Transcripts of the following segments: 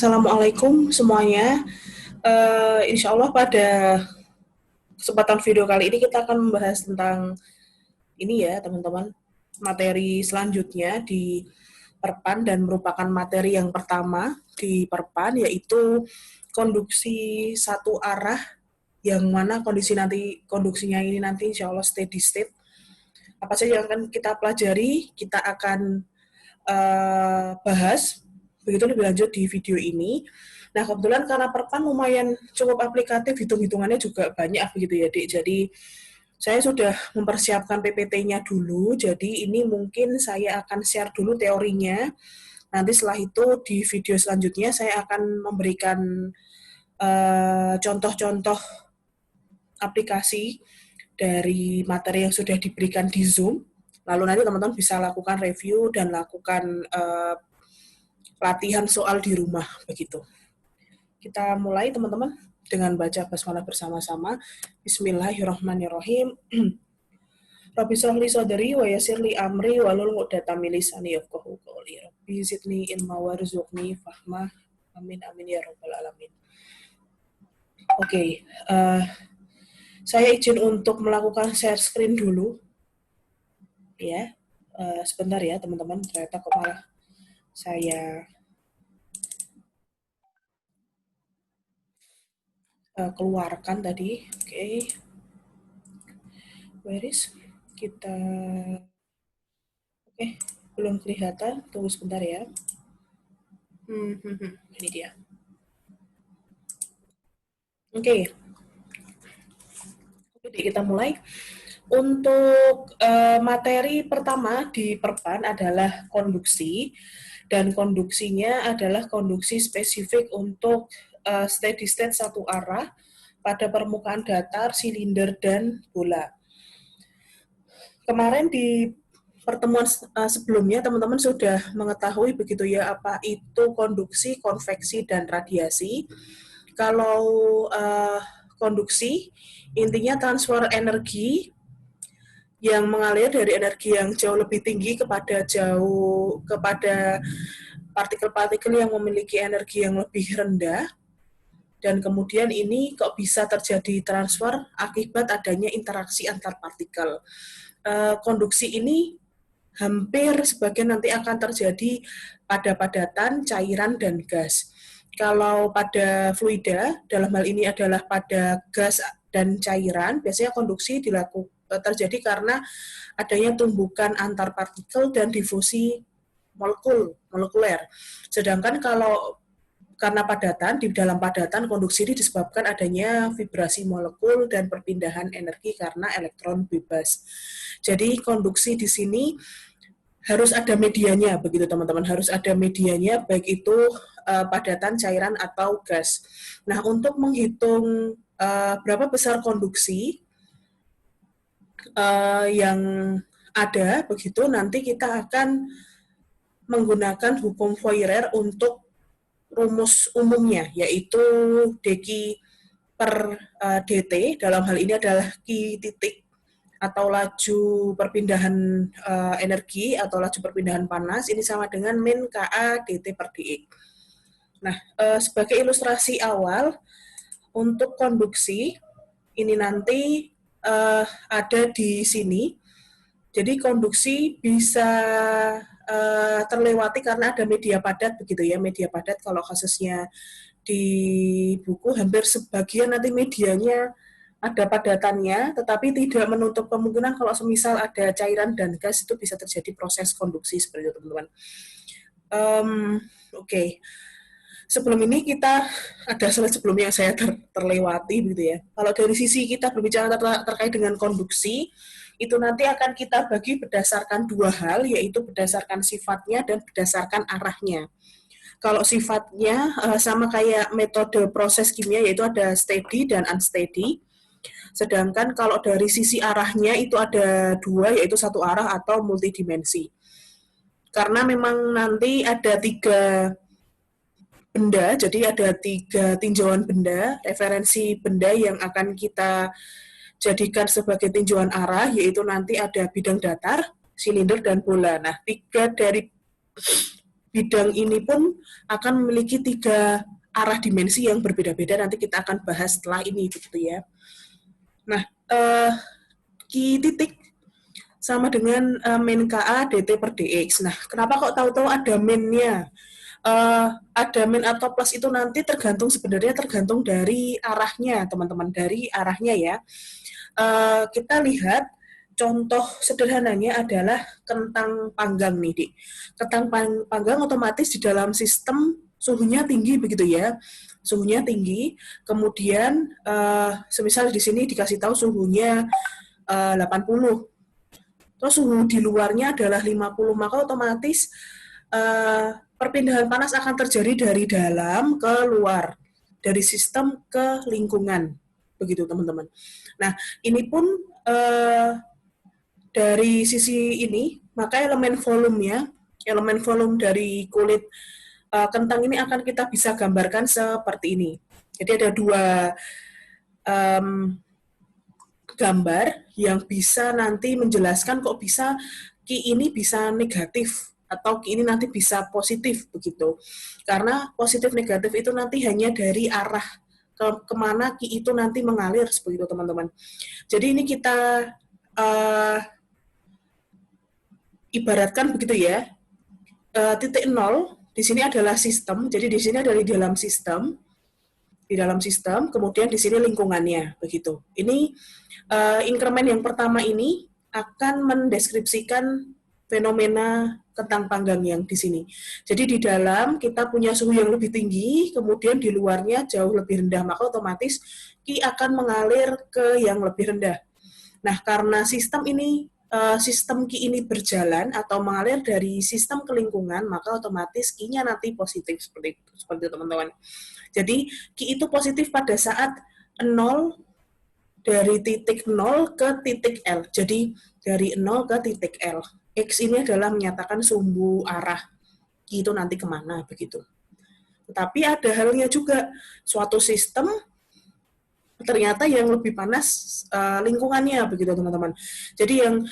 Assalamualaikum semuanya. Insya Allah pada kesempatan video kali ini kita akan membahas tentang ini ya teman-teman, materi selanjutnya di Perpan dan merupakan materi yang pertama di Perpan, yaitu konduksi satu arah yang mana konduksinya ini nanti insya Allah steady state. Apa saja yang akan kita pelajari, kita akan bahas begitu lebih lanjut di video ini. Nah, kebetulan karena Perpan lumayan cukup aplikatif, hitung-hitungannya juga banyak begitu ya, Dik. Jadi saya sudah mempersiapkan PPT-nya dulu, jadi ini mungkin saya akan share dulu teorinya. Nanti setelah itu di video selanjutnya saya akan memberikan contoh-contoh aplikasi dari materi yang sudah diberikan di Zoom. Lalu nanti teman-teman bisa lakukan review dan lakukan latihan soal di rumah begitu. Kita mulai teman-teman dengan baca basmalah bersama-sama. Bismillahirrahmanirrahim. Rabbi shrah li sadri wa yassir li amri wahlul 'uqdatam min lisani yafqahu qawli. Rabbi zidni ilma warzuqni fahma. Amin amin ya rabbal alamin. Oke, saya izin untuk melakukan share screen dulu. Ya, sebentar ya teman-teman. Ternyata kok malah saya keluarkan tadi. Oke. Where is? Kita Oke, belum kelihatan. Tunggu sebentar ya. Ini dia. Oke, kita mulai. Untuk materi pertama di Perpan adalah konduksi, dan konduksinya adalah konduksi spesifik untuk steady state satu arah pada permukaan datar, silinder, dan bola. Kemarin di pertemuan sebelumnya teman-teman sudah mengetahui begitu ya apa itu konduksi, konveksi, dan radiasi. Kalau konduksi intinya transfer energi yang mengalir dari energi yang jauh lebih tinggi kepada partikel-partikel yang memiliki energi yang lebih rendah, dan kemudian ini kok bisa terjadi transfer akibat adanya interaksi antar partikel. Konduksi ini hampir sebagian nanti akan terjadi pada padatan, cairan, dan gas. Kalau pada fluida, dalam hal ini adalah pada gas dan cairan, biasanya konduksi terjadi karena adanya tumbukan antar partikel dan difusi molekuler. Sedangkan kalau karena padatan, di dalam padatan konduksi ini disebabkan adanya vibrasi molekul dan perpindahan energi karena elektron bebas. Jadi konduksi di sini harus ada medianya, begitu teman-teman, harus ada medianya, baik itu padatan, cairan, atau gas. Nah, untuk menghitung berapa besar konduksi yang ada, begitu nanti kita akan menggunakan hukum Fourier untuk rumus umumnya, yaitu dq per dt, dalam hal ini adalah Q titik atau laju perpindahan energi atau laju perpindahan panas, ini sama dengan min Ka dt per dx. Nah, sebagai ilustrasi awal untuk konduksi ini nanti ada di sini. Jadi konduksi bisa terlewati karena ada media padat begitu ya. Media padat kalau kasusnya di buku hampir sebagian nanti medianya ada padatannya, tetapi tidak menutup kemungkinan kalau semisal ada cairan dan gas itu bisa terjadi proses konduksi seperti itu teman-teman. Oke. Sebelum ini kita ada slide sebelumnya yang saya terlewati gitu ya. Kalau dari sisi kita berbicara terkait dengan konduksi, itu nanti akan kita bagi berdasarkan dua hal, yaitu berdasarkan sifatnya dan berdasarkan arahnya. Kalau sifatnya sama kayak metode proses kimia, yaitu ada steady dan unsteady. Sedangkan kalau dari sisi arahnya itu ada dua, yaitu satu arah atau multidimensi. Karena memang nanti ada tiga benda, jadi ada tiga tinjauan benda, referensi benda yang akan kita jadikan sebagai tinjauan arah, yaitu nanti ada bidang datar, silinder, dan bola. Nah, tiga dari bidang ini pun akan memiliki 3 arah dimensi yang berbeda-beda, nanti kita akan bahas setelah ini begitu ya. Nah, Q titik sama dengan min KA dt per dx. Nah, kenapa kok tahu-tahu ada minnya? Ada min atau plus itu nanti sebenarnya tergantung dari arahnya, teman-teman, dari arahnya ya. Kita lihat contoh sederhananya adalah kentang panggang nih, Dik. Kentang panggang otomatis di dalam sistem suhunya tinggi begitu ya. Suhunya tinggi, kemudian semisal di sini dikasih tahu suhunya 80. Terus suhu di luarnya adalah 50, maka otomatis perpindahan panas akan terjadi dari dalam ke luar, dari sistem ke lingkungan, begitu teman-teman. Nah, ini pun dari sisi ini, maka elemen volume dari kulit kentang ini akan kita bisa gambarkan seperti ini. Jadi ada 2 gambar yang bisa nanti menjelaskan kok bisa Ki ini bisa negatif atau Ki ini nanti bisa positif begitu. Karena positif negatif itu nanti hanya dari arah kemana Ki itu nanti mengalir seperti itu teman-teman. Jadi ini kita ibaratkan begitu ya. Titik nol di sini adalah sistem. Jadi di sini adalah di dalam sistem, kemudian di sini lingkungannya begitu. Ini inkremen yang pertama ini akan mendeskripsikan fenomena kentang panggang yang di sini. Jadi di dalam kita punya suhu yang lebih tinggi, kemudian di luarnya jauh lebih rendah, maka otomatis Ki akan mengalir ke yang lebih rendah. Nah, karena sistem Ki ini berjalan atau mengalir dari sistem ke lingkungan, maka otomatis Ki-nya nanti positif seperti itu teman-teman. Jadi Ki itu positif pada saat 0 dari titik 0 ke titik L. Jadi dari 0 ke titik L. X ini adalah menyatakan sumbu arah Ki itu nanti kemana begitu. Tetapi ada halnya juga, suatu sistem ternyata yang lebih panas lingkungannya begitu teman-teman. Jadi yang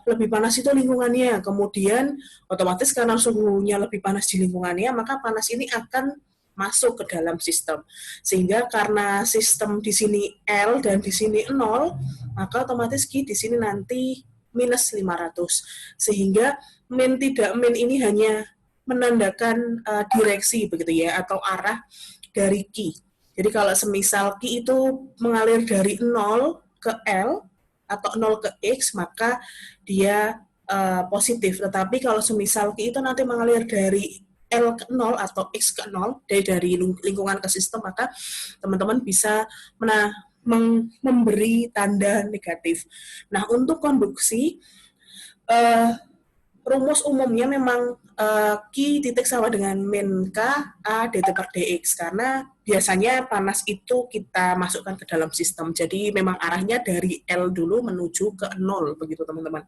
lebih panas itu lingkungannya, kemudian otomatis karena suhunya lebih panas di lingkungannya, maka panas ini akan masuk ke dalam sistem. Sehingga karena sistem di sini L dan di sini 0, maka otomatis Q di sini nanti minus 500. Sehingga min tidak min ini hanya menandakan direksi begitu ya, atau arah dari Q. Jadi kalau semisal Q itu mengalir dari 0 ke L atau 0 ke X, maka dia positif. Tetapi kalau semisal Q itu nanti mengalir dari L ke 0 atau X ke 0, dari lingkungan ke sistem, maka teman-teman bisa memberi tanda negatif. Nah, untuk konduksi, rumus umumnya memang Q titik sama dengan min K A dt per dx, karena biasanya panas itu kita masukkan ke dalam sistem, jadi memang arahnya dari L dulu menuju ke 0 begitu teman-teman.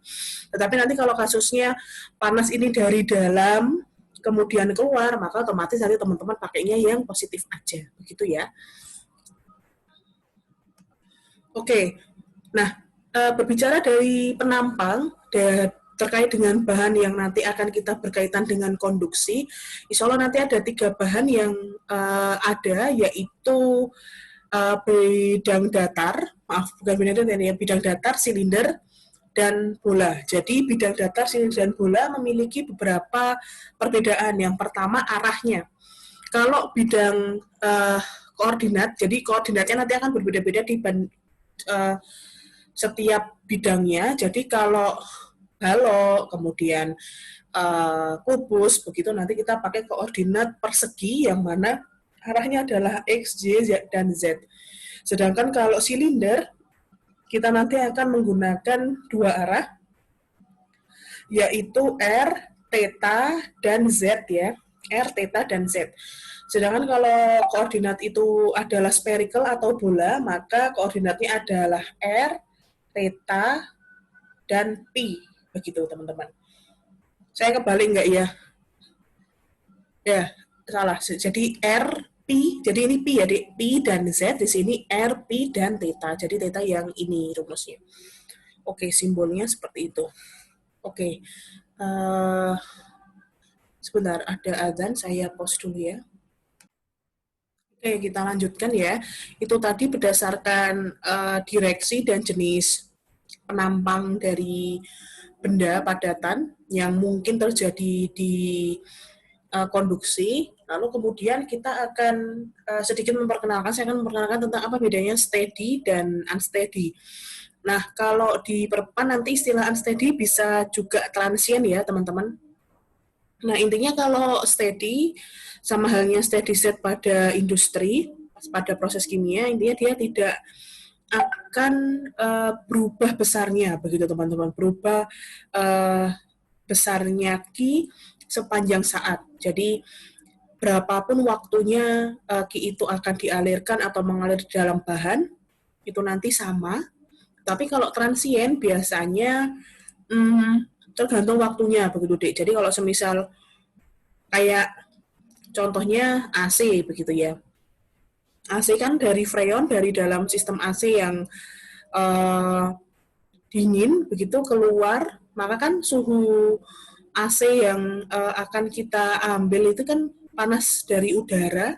Tetapi nanti kalau kasusnya panas ini dari dalam kemudian keluar, maka otomatis nanti teman-teman pakainya yang positif aja begitu ya. Oke, nah berbicara dari penampang terkait dengan bahan yang nanti akan kita berkaitan dengan konduksi, insya Allah nanti ada 3 bahan yang ada, yaitu bidang datar, bidang datar, silinder, dan bola. Jadi bidang datar, silinder, dan bola memiliki beberapa perbedaan. Yang pertama arahnya. Kalau bidang koordinat, jadi koordinatnya nanti akan berbeda-beda di setiap bidangnya. Jadi kalau balok, kemudian kubus, begitu nanti kita pakai koordinat persegi yang mana arahnya adalah X, Y, dan Z. Sedangkan kalau silinder, kita nanti akan menggunakan 2 arah, yaitu R, theta, dan Z ya. R, theta, dan Z. Sedangkan kalau koordinat itu adalah spherical atau bola, maka koordinatnya adalah R, theta, dan P. Begitu teman-teman. Saya kebalik nggak ya? Ya, salah. Jadi R, P, jadi ini P ya, P dan Z, di sini R, P, dan theta. Jadi theta yang ini rumusnya. Oke, simbolnya seperti itu. Oke. Sebentar, ada azan, saya pause dulu ya. Oke, kita lanjutkan ya. Itu tadi berdasarkan direksi dan jenis penampang dari benda padatan yang mungkin terjadi di konduksi. Lalu kemudian kita akan sedikit memperkenalkan, saya akan memperkenalkan tentang apa bedanya steady dan unsteady. Nah, kalau di perpan nanti istilah unsteady bisa juga transient ya, teman-teman. Nah, intinya kalau steady, sama halnya steady state pada industri, pada proses kimia, intinya dia tidak akan berubah besarnya, begitu teman-teman, berubah besarnya Ki sepanjang saat. Jadi, berapapun waktunya Ki itu akan dialirkan atau mengalir di dalam bahan, itu nanti sama. Tapi kalau transient biasanya tergantung waktunya, begitu Dek. Jadi kalau semisal kayak contohnya AC begitu ya. AC kan dari freon, dari dalam sistem AC yang uh, dingin begitu keluar, maka kan suhu AC yang akan kita ambil itu kan panas dari udara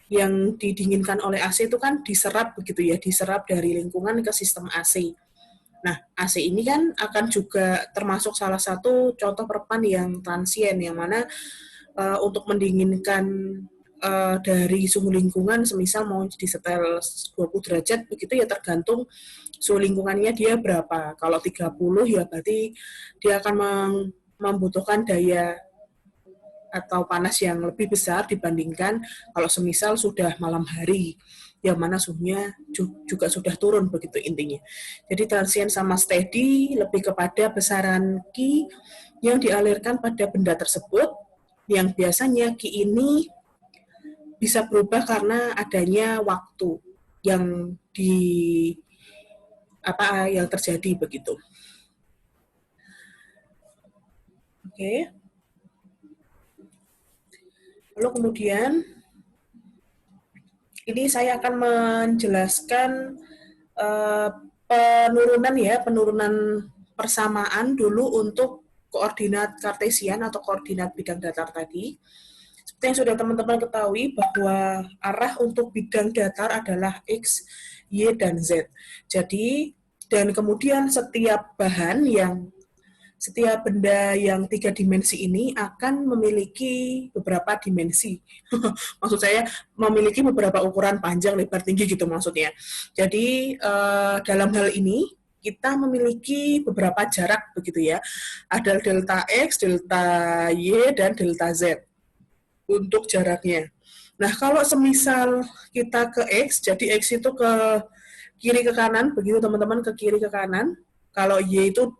yang didinginkan oleh AC itu kan diserap begitu ya, diserap dari lingkungan ke sistem AC. Nah, AC ini kan akan juga termasuk salah satu contoh perpan yang transient, yang mana untuk mendinginkan dari suhu lingkungan, semisal mau disetel 20 derajat, begitu ya tergantung suhu lingkungannya dia berapa. Kalau 30 ya berarti dia akan membutuhkan daya atau panas yang lebih besar dibandingkan kalau semisal sudah malam hari, yang mana suhunya juga sudah turun begitu intinya. Jadi transient sama steady lebih kepada besaran Ki yang dialirkan pada benda tersebut, yang biasanya Ki ini bisa berubah karena adanya waktu yang yang terjadi begitu. Oke. Lalu kemudian ini saya akan menjelaskan uh, penurunan persamaan dulu untuk koordinat kartesian atau koordinat bidang datar tadi. Seperti yang sudah teman-teman ketahui bahwa arah untuk bidang datar adalah X, Y, dan Z. Jadi, dan kemudian setiap benda yang 3 dimensi ini akan memiliki beberapa dimensi. Maksud saya memiliki beberapa ukuran panjang, lebar, tinggi gitu maksudnya. Jadi dalam hal ini kita memiliki beberapa jarak begitu ya. Ada delta X, delta Y, dan delta Z untuk jaraknya. Nah, kalau semisal kita ke X, jadi X itu ke kiri ke kanan, begitu teman-teman, ke kiri ke kanan. Kalau Y itu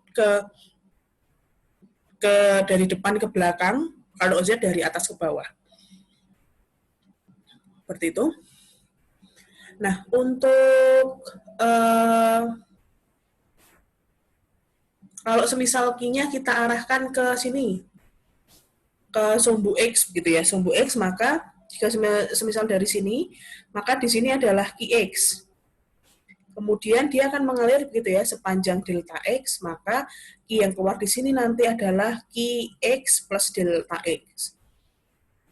dari depan ke belakang, kalau Z dari atas ke bawah. Seperti itu. Nah, untuk kalau semisal Q-nya kita arahkan ke sini, ke sumbu X gitu ya, sumbu X, maka jika semisal dari sini, maka di sini adalah QX. Kemudian dia akan mengalir begitu ya sepanjang delta X, maka Q yang keluar di sini nanti adalah QX plus delta X.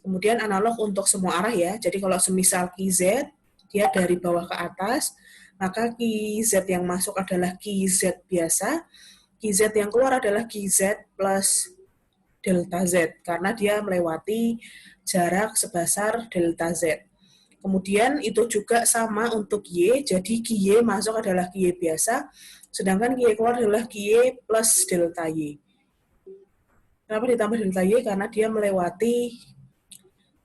Kemudian analog untuk semua arah ya. Jadi kalau semisal QZ, dia dari bawah ke atas, maka QZ yang masuk adalah QZ biasa, QZ yang keluar adalah QZ plus delta Z, karena dia melewati jarak sebesar delta Z. Kemudian itu juga sama untuk Y, jadi QY masuk adalah QY biasa, sedangkan QY keluar adalah QY plus delta Y. Kenapa ditambah delta Y? Karena dia melewati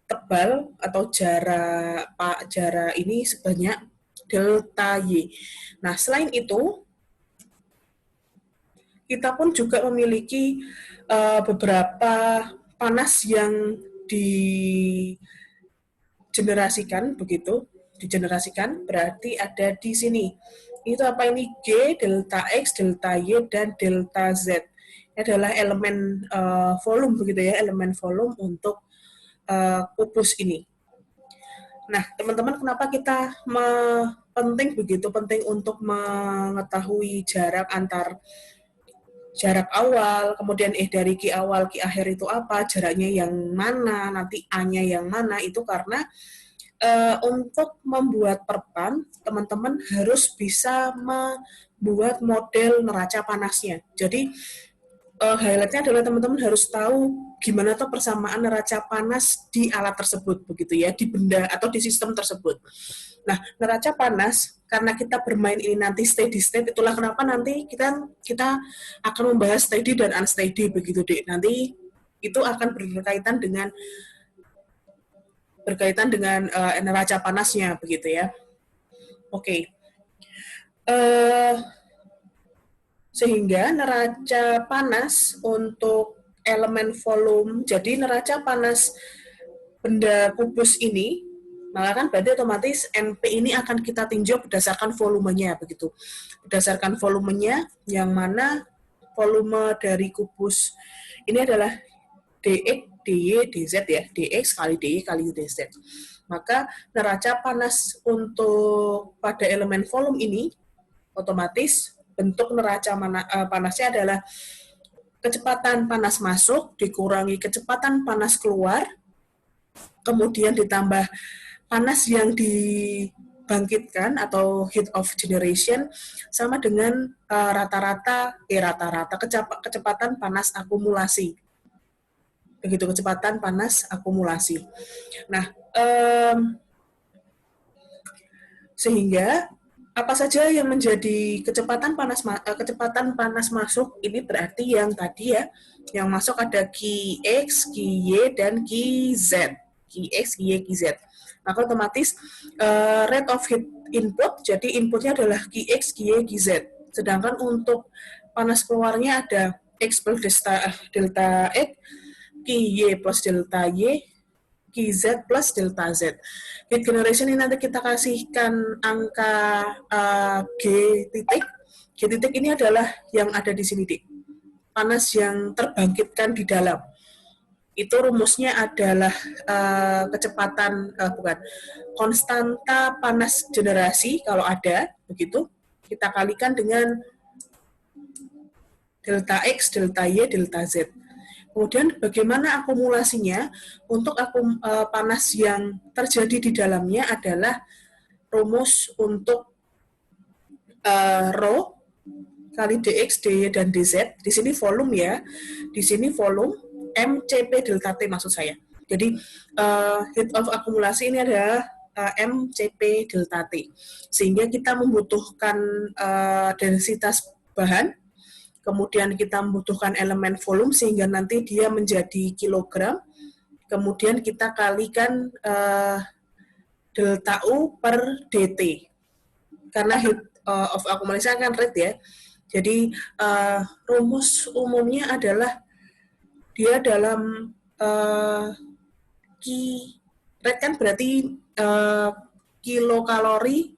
tebal atau jarak ini sebanyak delta Y. Nah, selain itu, kita pun juga memiliki beberapa panas yang digenerasikan berarti ada di sini. Itu apa ini? G, delta X, delta Y, dan delta Z. Ini adalah elemen volume begitu ya, elemen volume untuk kubus ini. Nah, teman-teman, kenapa kita penting untuk mengetahui jarak antar jarak awal, kemudian dari Q awal, Q akhir itu apa, jaraknya yang mana, nanti A-nya yang mana, itu karena untuk membuat perpan, teman-teman harus bisa membuat model neraca panasnya. Jadi, highlight-nya adalah teman-teman harus tahu gimana tuh persamaan neraca panas di alat tersebut, begitu ya, di benda atau di sistem tersebut. Nah, neraca panas, karena kita bermain ini nanti steady state, itulah kenapa nanti kita akan membahas steady dan unsteady, begitu deh. Nanti itu akan berkaitan dengan neraca panasnya, begitu ya. Oke. Sehingga neraca panas untuk elemen volume, jadi neraca panas benda kubus ini, maka kan berarti otomatis NP ini akan kita tinjau berdasarkan volumenya, begitu. Berdasarkan volumenya, yang mana volume dari kubus ini adalah dx, dy, dz ya, dx kali dy kali dz. Maka neraca panas untuk pada elemen volume ini, otomatis bentuk neraca panasnya adalah kecepatan panas masuk dikurangi kecepatan panas keluar, kemudian ditambah panas yang dibangkitkan atau heat of generation sama dengan rata-rata kecepatan panas akumulasi. Begitu, kecepatan panas akumulasi. Nah, sehingga apa saja yang menjadi kecepatan panas masuk ini berarti yang tadi ya, yang masuk ada Qx, Qy, dan Qz. Qx, Qy, Qz. Maka otomatis rate of heat input, jadi inputnya adalah Qx, Qy, Qz. Sedangkan untuk panas keluarnya ada X plus delta X, Qy plus delta Y, Qz plus delta Z. Heat generation ini nanti kita kasihkan angka G titik. G titik ini adalah yang ada di sini, Dik. Panas yang terbangkitkan di dalam. Itu rumusnya adalah konstanta panas generasi kalau ada, begitu. Kita kalikan dengan delta X, delta Y, delta Z. Kemudian bagaimana akumulasinya? Untuk panas yang terjadi di dalamnya adalah rumus untuk rho kali dx, dy, dan dz. Di sini volume ya. Di sini volume mcp delta t maksud saya. Jadi heat of akumulasi ini adalah mcp delta t. Sehingga kita membutuhkan densitas bahan, kemudian kita membutuhkan elemen volume sehingga nanti dia menjadi kilogram, kemudian kita kalikan delta U per dt. Karena heat of akumulasi kan rate ya. Jadi rumus umumnya adalah dia dalam rate kan berarti kilokalori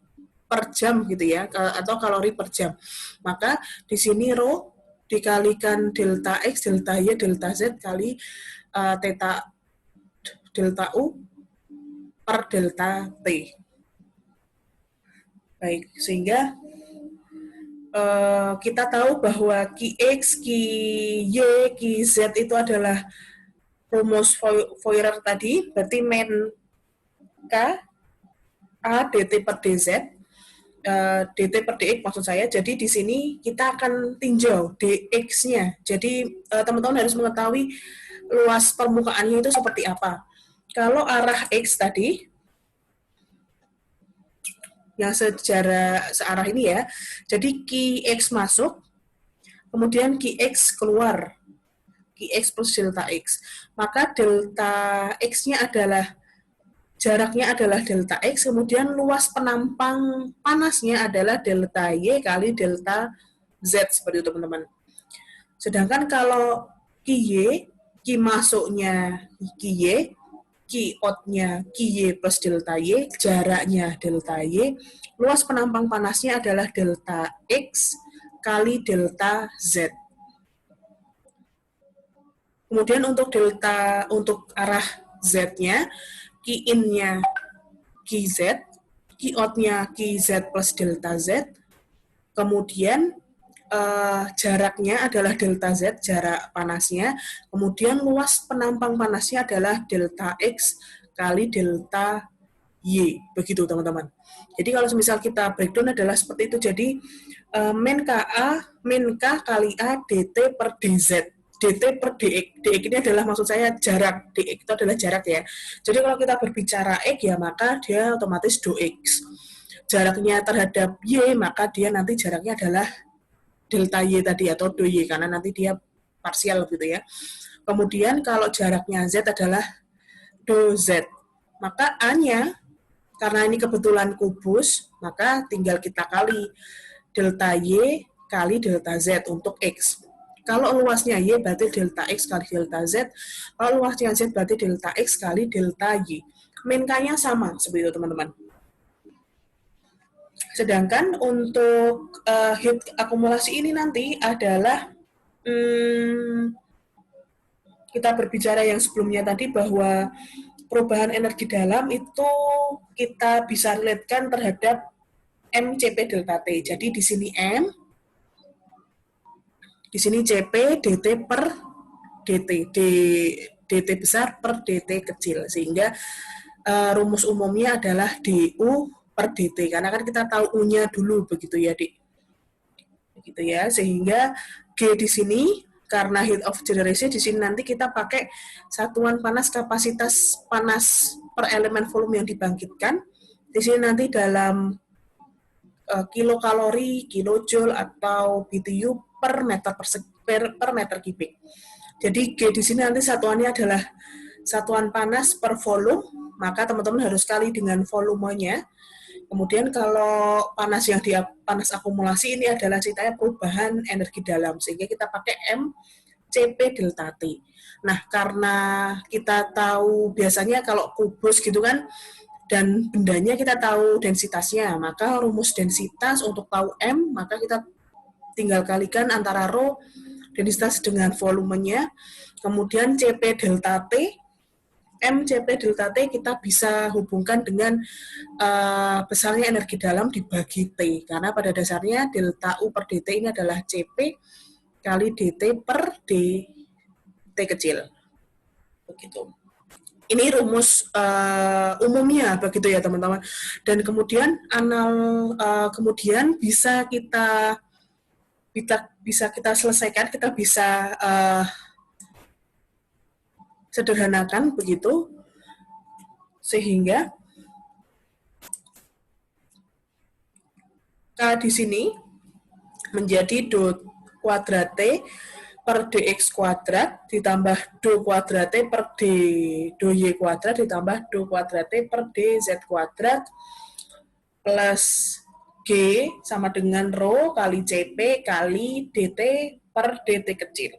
per jam gitu ya, atau kalori per jam. Maka di sini rho dikalikan delta X, delta Y, delta Z kali theta delta U per delta T. Baik, sehingga kita tahu bahwa Qx, Qy, Qz itu adalah rumus Fourier tadi, berarti men K A dt per dz, dt per dx maksud saya. Jadi di sini kita akan tinjau dx-nya. Jadi teman-teman harus mengetahui luas permukaannya itu seperti apa. Kalau arah x tadi, yang searah ini ya, jadi Qx masuk, kemudian Qx keluar, Qx plus delta X. Maka delta X-nya adalah jaraknya adalah delta X, kemudian luas penampang panasnya adalah delta Y kali delta Z, seperti itu teman-teman. Sedangkan kalau Qy, Qi masuknya Qy, Qi outnya Qy plus delta Y, jaraknya delta Y, luas penampang panasnya adalah delta X kali delta Z. Kemudian untuk arah Z-nya, Qi in-nya Qz, Qi out-nya Qz plus delta Z, kemudian jaraknya adalah delta Z, jarak panasnya, kemudian luas penampang panasnya adalah delta X kali delta Y, begitu teman-teman. Jadi kalau misal kita breakdown adalah seperti itu, jadi min KA, min K kali A dt per dz. dt per dx. Dx ini adalah maksud saya jarak. Dx itu adalah jarak ya. Jadi kalau kita berbicara x ya maka dia otomatis do x. Jaraknya terhadap y maka dia nanti jaraknya adalah delta y tadi atau do y karena nanti dia parsial gitu ya. Kemudian kalau jaraknya z adalah do z. Maka A-nya karena ini kebetulan kubus, maka tinggal kita kali delta Y kali delta Z untuk X. Kalau luasnya Y berarti delta X kali delta Z. Kalau luasnya Z berarti delta X kali delta Y. Min K-nya sama, seperti itu teman-teman. Sedangkan untuk heat akumulasi ini nanti adalah kita berbicara yang sebelumnya tadi bahwa perubahan energi dalam itu kita bisa relatekan terhadap MCP delta T. Jadi di sini M, di sini CP DT per DT, DT besar per DT kecil. Sehingga rumus umumnya adalah DU per DT. Karena kan kita tahu U-nya dulu begitu ya, Dik. Begitu ya. Sehingga G di sini karena heat of generation di sini nanti kita pakai satuan panas kapasitas panas per elemen volume yang dibangkitkan. Di sini nanti dalam kilokalori, kilojoule atau BTU per meter per meter kubik. Jadi G di sini nanti satuannya adalah satuan panas per volume, maka teman-teman harus kali dengan volumenya. Kemudian kalau panas yang di panas akumulasi ini adalah ceritanya perubahan energi dalam, sehingga kita pakai M CP delta T. Nah, karena kita tahu biasanya kalau kubus gitu kan, dan bendanya kita tahu densitasnya, maka rumus densitas untuk tahu M, maka kita tinggal kalikan antara rho densitas dengan volumenya, kemudian CP delta T, M CP delta T kita bisa hubungkan dengan besarnya energi dalam dibagi T, karena pada dasarnya delta U per dt ini adalah CP kali dt per dt kecil. Begitu. Ini rumus umumnya begitu ya teman-teman. Dan kemudian kemudian bisa kita selesaikan, kita bisa sederhanakan begitu, sehingga K di sini menjadi do kuadrat T per dx kuadrat ditambah do kuadrat T per do y kuadrat ditambah do kuadrat T per dz kuadrat plus G sama dengan rho kali CP kali dt per dt kecil.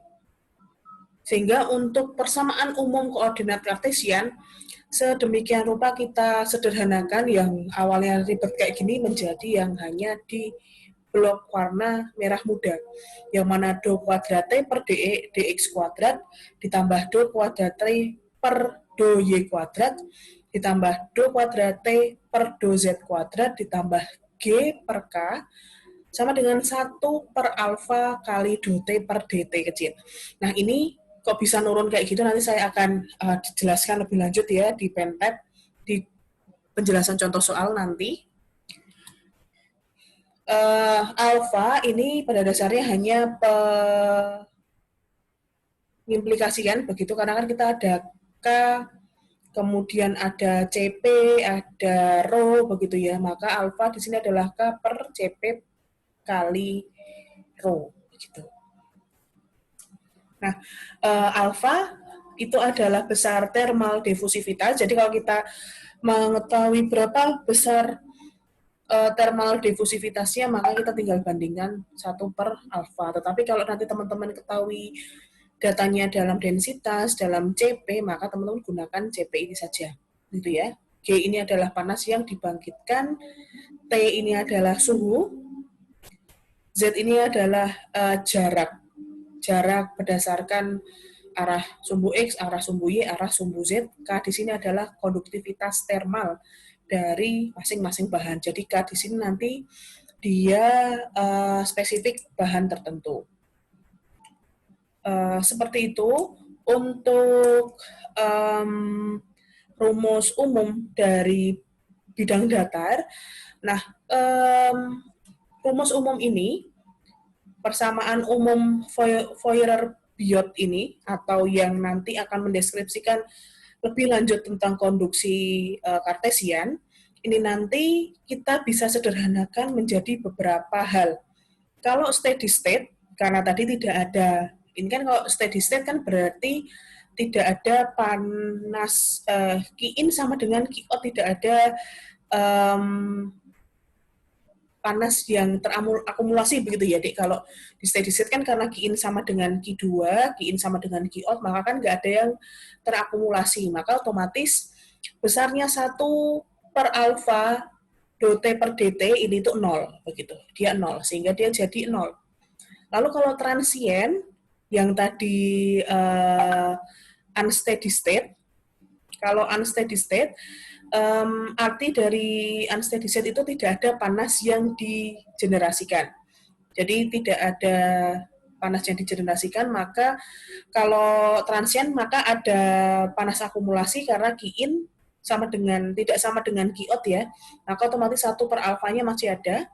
Sehingga untuk persamaan umum koordinat kartesian, sedemikian rupa kita sederhanakan yang awalnya ribet kayak gini menjadi yang hanya di blok warna merah muda, yang mana do kuadrat T per dx kuadrat ditambah do kuadrat T per do y kuadrat ditambah do kuadrat T per do z kuadrat ditambah G per K sama dengan 1 per alfa kali do T per dt kecil. Nah ini kok bisa nurun kayak gitu, nanti saya akan dijelaskan lebih lanjut ya di pentab, di penjelasan contoh soal nanti. Alfa ini pada dasarnya hanya mengimplikasikan begitu, karena kan kita ada K, kemudian ada CP, ada rho begitu ya, maka alfa di sini adalah K per CP kali rho begitu. Nah, alfa itu adalah besar thermal diffusivitas. Jadi kalau kita mengetahui berapa besar thermal diffusivitasnya, maka kita tinggal bandingkan 1 per alfa. Tetapi kalau nanti teman-teman ketahui datanya dalam densitas, dalam CP, maka teman-teman gunakan CP ini saja. Gitu ya. G ini adalah panas yang dibangkitkan, T ini adalah suhu, Z ini adalah jarak berdasarkan arah sumbu X, arah sumbu Y, arah sumbu Z. K di sini adalah konduktivitas thermal dari masing-masing bahan. Jadi K di sini nanti dia spesifik bahan tertentu. Seperti itu untuk rumus umum dari bidang datar. Nah, rumus umum ini, persamaan umum Fourier-Biot ini, atau yang nanti akan mendeskripsikan lebih lanjut tentang konduksi Kartesian, ini nanti kita bisa sederhanakan menjadi beberapa hal. Kalau steady state, karena tadi tidak ada, ini kan kalau steady state kan berarti tidak ada panas, Qin sama dengan Qo, tidak ada panas yang terakumulasi begitu ya, Dek. Kalau di steady state kan karena Qin sama dengan Q2, Qin sama dengan Qo, maka kan nggak ada yang terakumulasi. Maka otomatis besarnya 1 per alfa dot T per dt ini tuh 0, begitu. Dia 0, sehingga dia jadi 0. Lalu kalau transient, yang tadi unsteady state, kalau unsteady state, arti dari unsteady state itu tidak ada panas yang digenerasikan. Jadi tidak ada panas yang digenerasikan, maka kalau transient maka ada panas akumulasi karena Qin sama dengan tidak sama dengan Qot ya, maka otomatis 1 per alfanya masih ada,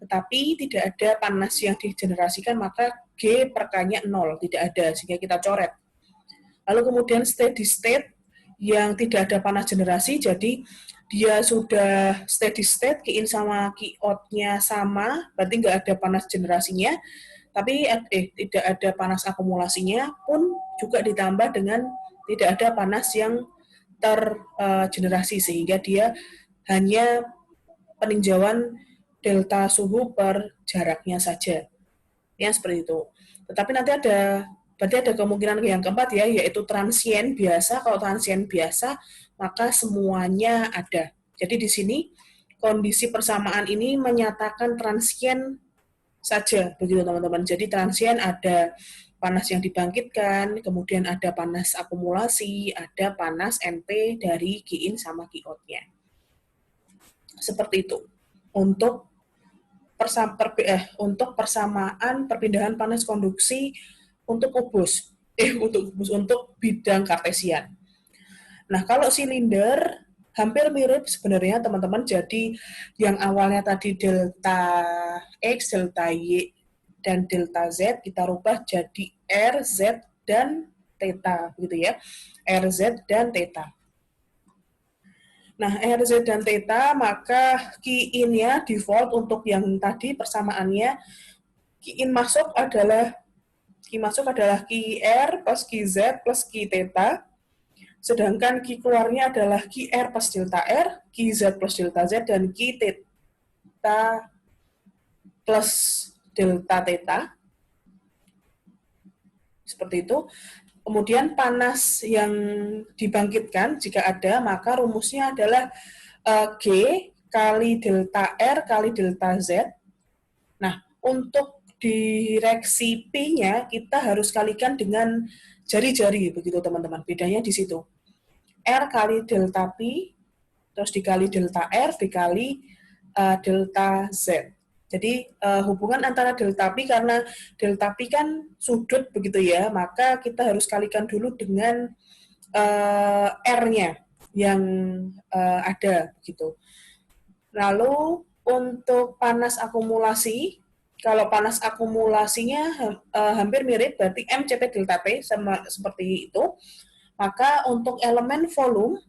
tetapi tidak ada panas yang digenerasikan, maka G per K-nya 0, tidak ada, sehingga kita coret. Lalu kemudian steady state yang tidak ada panas generasi, jadi dia sudah steady state, Qin sama Qot-nya sama, berarti nggak ada panas generasinya, tapi tidak ada panas akumulasinya pun juga ditambah dengan tidak ada panas yang tergenerasi, sehingga dia hanya peninjauan delta suhu per jaraknya saja. Ya, seperti itu. Tetapi nanti berarti ada kemungkinan yang keempat ya, yaitu transient biasa. Kalau transient biasa, maka semuanya ada. Jadi di sini kondisi persamaan ini menyatakan transient saja, begitu teman-teman. Jadi transient ada panas yang dibangkitkan, kemudian ada panas akumulasi, ada panas NP dari Qin sama Qot-nya. Seperti itu. Untuk persamaan perpindahan panas konduksi untuk untuk bidang Kartesian. Nah, kalau silinder hampir mirip sebenarnya teman-teman. Jadi yang awalnya tadi delta X, delta Y, dan delta Z kita rubah jadi R, Z, dan theta, begitu ya. R, Z, dan theta. Nah, RZ dan theta, maka Qin-nya default untuk yang tadi persamaannya, Qin masuk adalah QR plus QZ plus Q theta, sedangkan Q keluarnya adalah QR plus delta R, QZ plus delta Z, dan Q theta plus delta theta. Seperti itu. Kemudian panas yang dibangkitkan jika ada, maka rumusnya adalah G kali delta R kali delta Z. Nah, untuk direksi P-nya kita harus kalikan dengan jari-jari, begitu teman-teman. Bedanya di situ. R kali delta P, terus dikali delta R, dikali delta Z. Jadi hubungan antara delta P, karena delta P kan sudut begitu ya, maka kita harus kalikan dulu dengan R-nya yang ada begitu. Lalu untuk panas akumulasi, kalau panas akumulasinya hampir mirip, berarti MCP delta P sama seperti itu. Maka untuk elemen volume,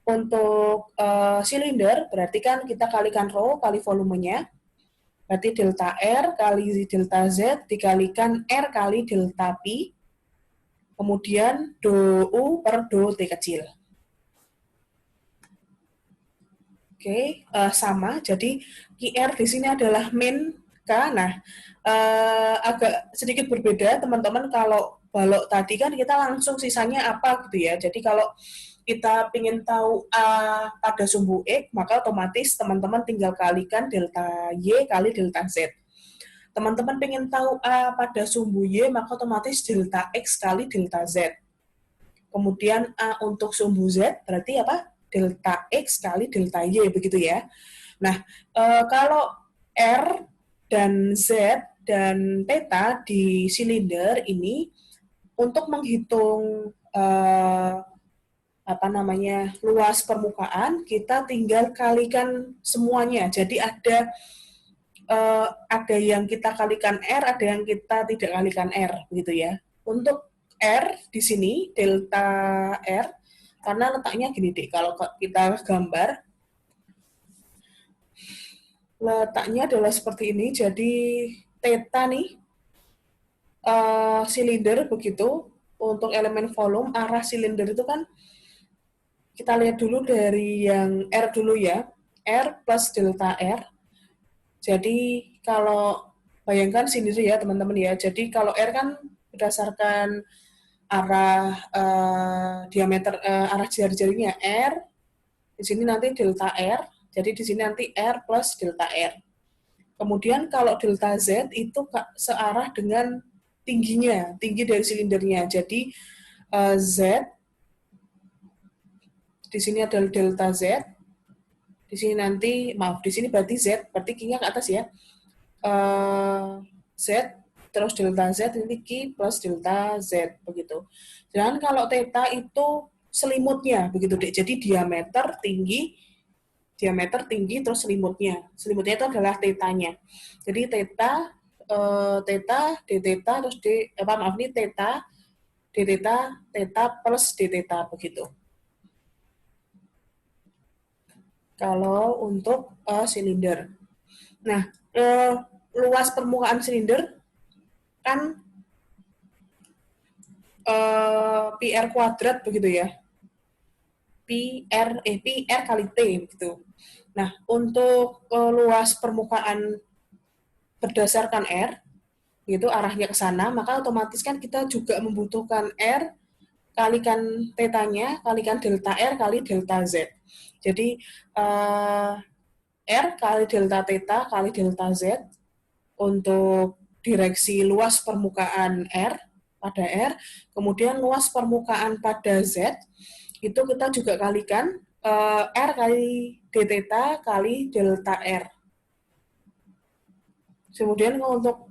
untuk silinder, berarti kan kita kalikan rho kali volumenya, berarti delta R kali delta Z dikalikan R kali delta P, kemudian do U per do T kecil. Oke, sama. Jadi QR di sini adalah min K. Nah, agak sedikit berbeda teman-teman. Kalau balok tadi kan kita langsung sisanya apa gitu ya. Jadi kalau kita ingin tahu A pada sumbu X, maka otomatis teman-teman tinggal kalikan delta Y kali delta Z. Teman-teman ingin tahu A pada sumbu Y, maka otomatis delta X kali delta Z. Kemudian A untuk sumbu Z, berarti apa? Delta X kali delta Y, begitu ya. Nah, kalau R dan Z dan theta di silinder ini untuk menghitung luas permukaan, kita tinggal kalikan semuanya. Jadi ada yang kita kalikan R, ada yang kita tidak kalikan R, begitu ya. Untuk R di sini delta R, karena letaknya gini deh, kalau kita gambar letaknya adalah seperti ini. Jadi theta nih silinder begitu. Untuk elemen volume arah silinder itu kan kita lihat dulu dari yang R dulu ya, R plus delta R. Jadi kalau bayangkan sendiri ya teman-teman ya, jadi kalau R kan berdasarkan arah diameter arah jari-jarinya R, di sini nanti delta R, jadi di sini nanti R plus delta R. Kemudian kalau delta Z itu searah dengan tingginya, tinggi dari silindernya. Jadi Z, di sini adalah delta Z, di sini nanti, maaf, di sini berarti Z, berarti Q-nya ke atas ya. Z, terus delta Z, ini Q plus delta Z, begitu. Dan kalau theta itu selimutnya, begitu deh. Jadi diameter tinggi, terus selimutnya. Selimutnya itu adalah theta-nya. Jadi theta, d theta, terus ini theta, d theta, theta plus d theta, begitu. Kalau untuk silinder. Nah, luas permukaan silinder kan PR kuadrat begitu ya. PR kali T gitu. Nah, untuk luas permukaan berdasarkan R, gitu arahnya ke sana, maka otomatis kan kita juga membutuhkan R kalikan theta-nya, kalikan delta R kali delta Z. Jadi R kali delta theta kali delta Z untuk direksi luas permukaan R pada R, kemudian luas permukaan pada Z, itu kita juga kalikan R kali d theta kali delta R. Kemudian untuk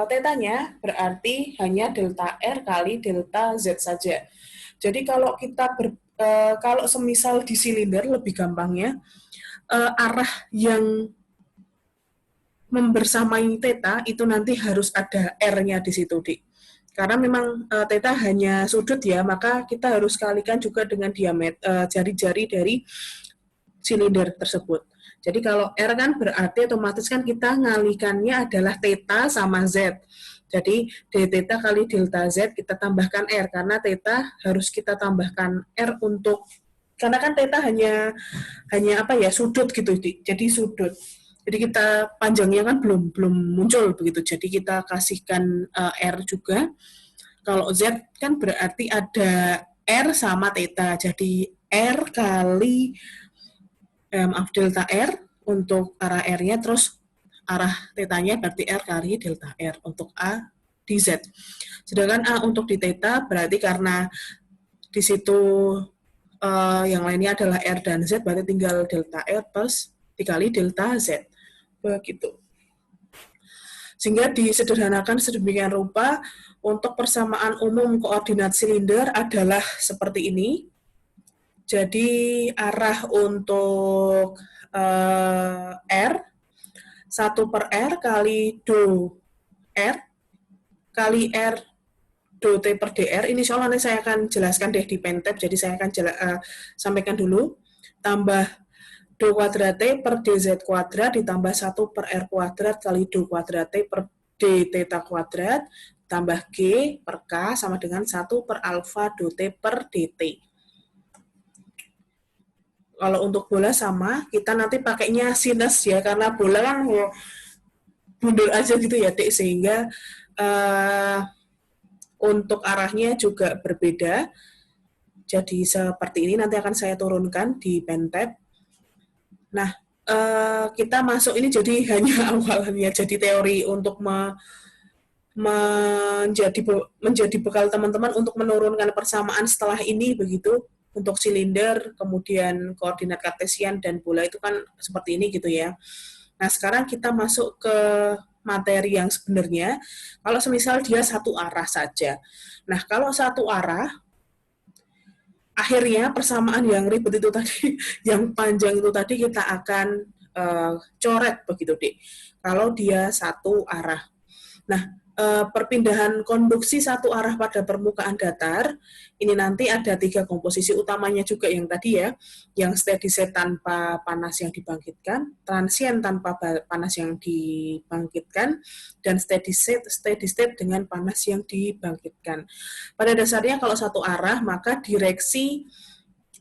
theta-nya berarti hanya delta R kali delta Z saja. Jadi kalau kita kalau semisal di silinder lebih gampangnya arah yang membersamai theta itu nanti harus ada R-nya di situ, Dik. Karena memang theta hanya sudut ya, maka kita harus kalikan juga dengan diameter jari-jari dari silinder tersebut. Jadi kalau R kan berarti otomatis kan kita ngalikannya adalah theta sama Z. Jadi d theta kali delta Z kita tambahkan R, karena theta harus kita tambahkan R untuk, karena kan theta hanya sudut gitu, jadi sudut. Jadi kita panjangnya kan belum muncul begitu. Jadi kita kasihkan R juga. Kalau Z kan berarti ada R sama theta. Jadi R kali delta R untuk arah R-nya, terus arah theta-nya berarti R kali delta R untuk A di Z. Sedangkan A untuk di theta berarti karena di situ yang lainnya adalah R dan Z, berarti tinggal delta R plus dikali delta Z. Begitu. Sehingga disederhanakan sedemikian rupa, untuk persamaan umum koordinat silinder adalah seperti ini. Jadi arah untuk R, 1 per R kali do R, kali R do T per DR. Ini soal nanti saya akan jelaskan deh di Pentep, jadi saya akan sampaikan dulu. Tambah do kuadrat T per DZ kuadrat ditambah 1 per R kuadrat kali do kuadrat T per D theta kuadrat tambah G per K sama dengan 1 per alfa do T per DT. Kalau untuk bola sama, kita nanti pakainya sinus ya, karena bola kan mundur aja gitu ya, Dek, sehingga untuk arahnya juga berbeda. Jadi seperti ini nanti akan saya turunkan di Pentep. Nah, kita masuk ini jadi hanya awalannya, jadi teori untuk menjadi bekal teman-teman untuk menurunkan persamaan setelah ini begitu. Untuk silinder, kemudian koordinat kartesian dan bola itu kan seperti ini gitu ya. Nah, sekarang kita masuk ke materi yang sebenarnya. Kalau semisal dia satu arah saja. Nah, kalau satu arah, akhirnya persamaan yang ribet itu tadi, yang panjang itu tadi kita akan coret begitu, Dik. Kalau dia satu arah. Nah, perpindahan konduksi satu arah pada permukaan datar, ini nanti ada 3 komposisi utamanya juga yang tadi ya, yang steady state tanpa panas yang dibangkitkan, transient tanpa panas yang dibangkitkan, dan steady state dengan panas yang dibangkitkan. Pada dasarnya kalau satu arah, maka direksi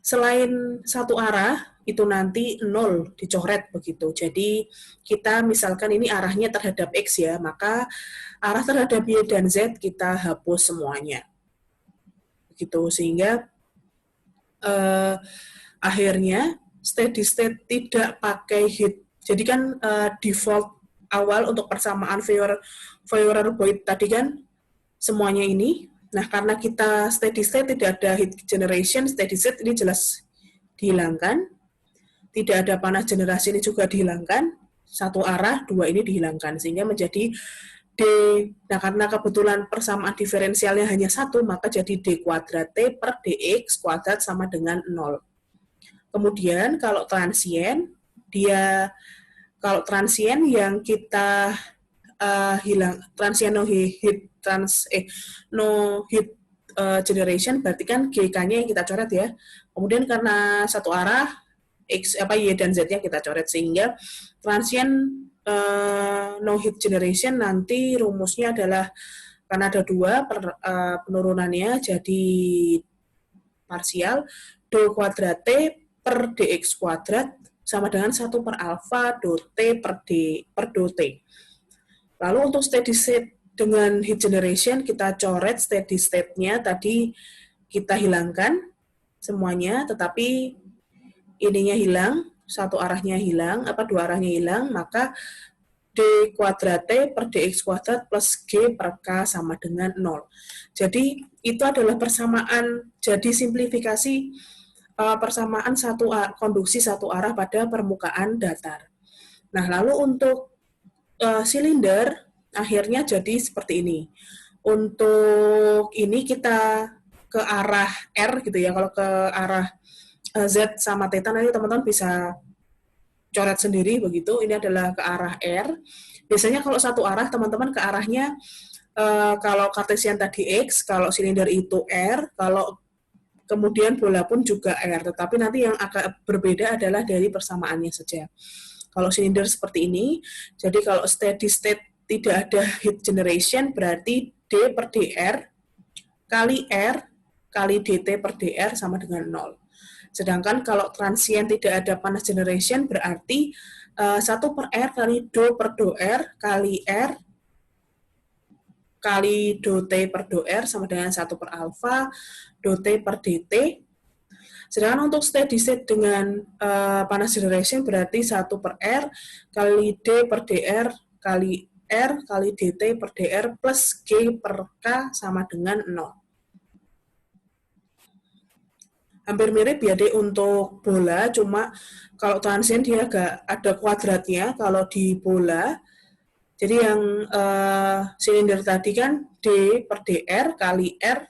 selain satu arah itu nanti 0 dicoret begitu. Jadi kita misalkan ini arahnya terhadap X ya, maka arah terhadap Y dan Z kita hapus semuanya. Begitu, sehingga akhirnya steady state tidak pakai heat. Jadi kan default awal untuk persamaan Fourier-Boyd tadi kan semuanya ini. Nah, karena kita steady state tidak ada heat generation, steady state ini jelas dihilangkan. Tidak ada panas generasi ini juga dihilangkan. Satu arah, 2 ini dihilangkan. Sehingga menjadi D. Nah, karena kebetulan persamaan diferensialnya hanya 1, maka jadi D kuadrat T per DX kuadrat sama dengan 0. Kemudian kalau transient, transient yang kita hilang, transient no heat generation, berarti kan GK-nya yang kita coret ya. Kemudian karena satu arah, Y dan Z-nya kita coret, sehingga transient no heat generation nanti rumusnya adalah karena ada 2 penurunannya jadi parsial do kuadrat T per dx kuadrat sama dengan 1 per alfa do T per do T. Lalu untuk steady state dengan heat generation kita coret steady state-nya tadi kita hilangkan semuanya, tetapi ininya hilang, satu arahnya hilang, 2 arahnya hilang, maka D kuadrat T per dx kuadrat plus G per K sama dengan 0. Jadi itu adalah persamaan, jadi simplifikasi persamaan konduksi satu arah pada permukaan datar. Nah, lalu untuk silinder akhirnya jadi seperti ini. Untuk ini kita ke arah R gitu ya, kalau ke arah Z sama theta nanti teman-teman bisa coret sendiri begitu. Ini adalah ke arah R. Biasanya kalau satu arah teman-teman ke arahnya kalau kartesian tadi X, kalau silinder itu R, kalau kemudian bola pun juga R. Tetapi nanti yang agak berbeda adalah dari persamaannya saja. Kalau silinder seperti ini, jadi kalau steady state tidak ada heat generation, berarti D per dR kali R kali dt per dr sama dengan 0. Sedangkan kalau transient tidak ada panas generation, berarti 1 per R kali do per do R kali R kali do T per do R sama dengan 1 per alfa do T per dt. Sedangkan untuk steady state dengan panas generation berarti 1 per R kali D per dr kali R kali dt per dr plus G per K sama dengan 0. Hampir mirip ya deh untuk bola, cuma kalau transient dia agak ada kuadratnya kalau di bola. Jadi yang silinder tadi kan D per dr kali R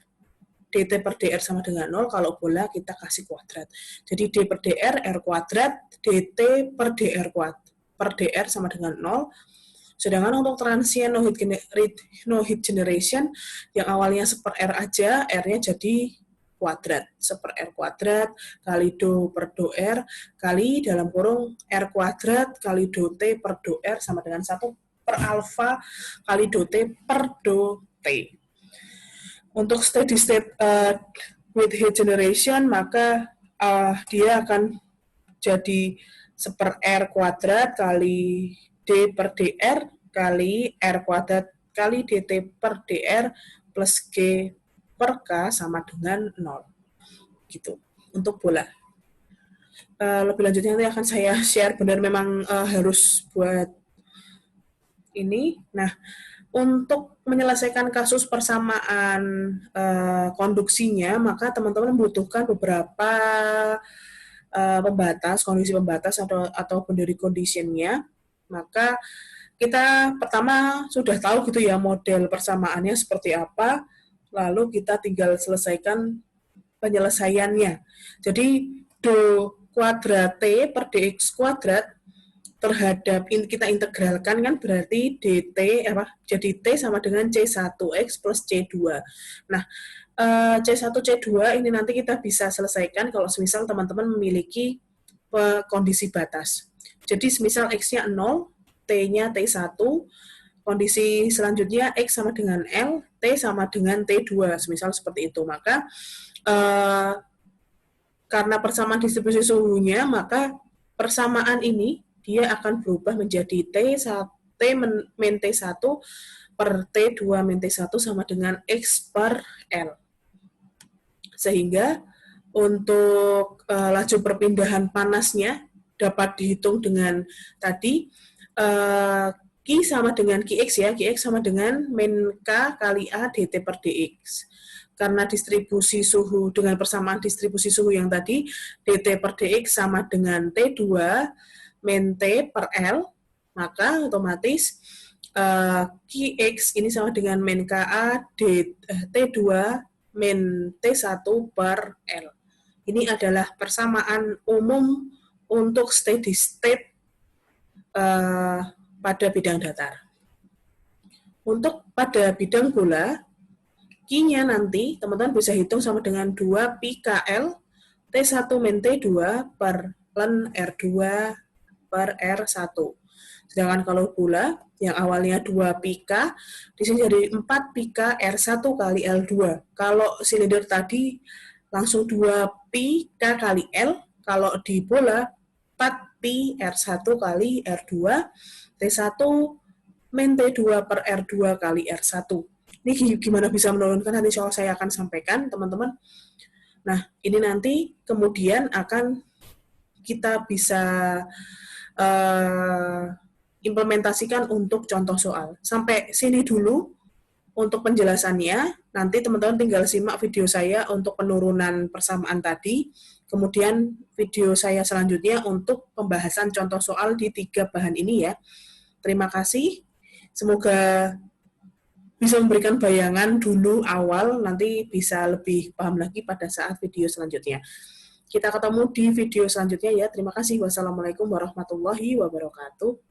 dt per dr sama dengan 0, kalau bola kita kasih kuadrat. Jadi D per dr, R kuadrat, dt per dr sama dengan 0. Sedangkan untuk transient no heat generation, yang awalnya 1 per R aja, R-nya jadi kuadrat. 1 per R kuadrat kali do per do R kali dalam kurung R kuadrat kali do T per do R sama dengan 1 per alfa kali do T per do T. Untuk steady state with heat generation, maka dia akan jadi 1 per R kuadrat kali D per dr kali R kuadrat kali dt per dr plus G per K sama dengan 0. Gitu. Untuk bola. Lebih lanjutnya nanti akan saya share, benar memang harus buat ini. Nah, untuk menyelesaikan kasus persamaan konduksinya, maka teman-teman membutuhkan beberapa pembatas, kondisi pembatas atau boundary condition-nya. Maka kita pertama sudah tahu gitu ya model persamaannya seperti apa, lalu kita tinggal selesaikan penyelesaiannya. Jadi do kuadrat T per dx kuadrat terhadap kita integralkan kan berarti dt jadi T sama dengan C1x plus C2. Nah, C1 C2 ini nanti kita bisa selesaikan kalau semisal teman-teman memiliki kondisi batas. Jadi semisal x-nya 0, T-nya T1, kondisi selanjutnya x sama dengan L, T sama dengan T2, semisal seperti itu. Maka karena persamaan distribusi suhunya, maka persamaan ini dia akan berubah menjadi T min T1 per T2 min T1 sama dengan X per L. Sehingga untuk laju perpindahan panasnya dapat dihitung dengan tadi Q sama dengan Qx ya, Qx sama dengan min K kali A dt per dx. Karena distribusi suhu dengan persamaan distribusi suhu yang tadi, dt per dx sama dengan T2 min T per L, maka otomatis Qx ini sama dengan min Ka T2 min T1 per L. Ini adalah persamaan umum untuk steady state pada bidang datar. Untuk pada bidang bola, Q-nya nanti teman-teman bisa hitung sama dengan 2 pi KL T1 min T2 per ln R2 per R1. Sedangkan kalau bola yang awalnya 2 pi K, di sini jadi 4 pi K R1 kali L2. Kalau silinder tadi langsung 2 pi K kali L, kalau di bola 4 pi R1 kali R2, T1 min T2 per R2 kali R1. Ini gimana bisa menurunkan, nanti insya Allah saya akan sampaikan, teman-teman. Nah, ini nanti kemudian akan kita bisa implementasikan untuk contoh soal. Sampai sini dulu untuk penjelasannya. Nanti teman-teman tinggal simak video saya untuk penurunan persamaan tadi. Kemudian video saya selanjutnya untuk pembahasan contoh soal di 3 bahan ini ya. Terima kasih. Semoga bisa memberikan bayangan dulu awal, nanti bisa lebih paham lagi pada saat video selanjutnya. Kita ketemu di video selanjutnya ya. Terima kasih. Wassalamualaikum warahmatullahi wabarakatuh.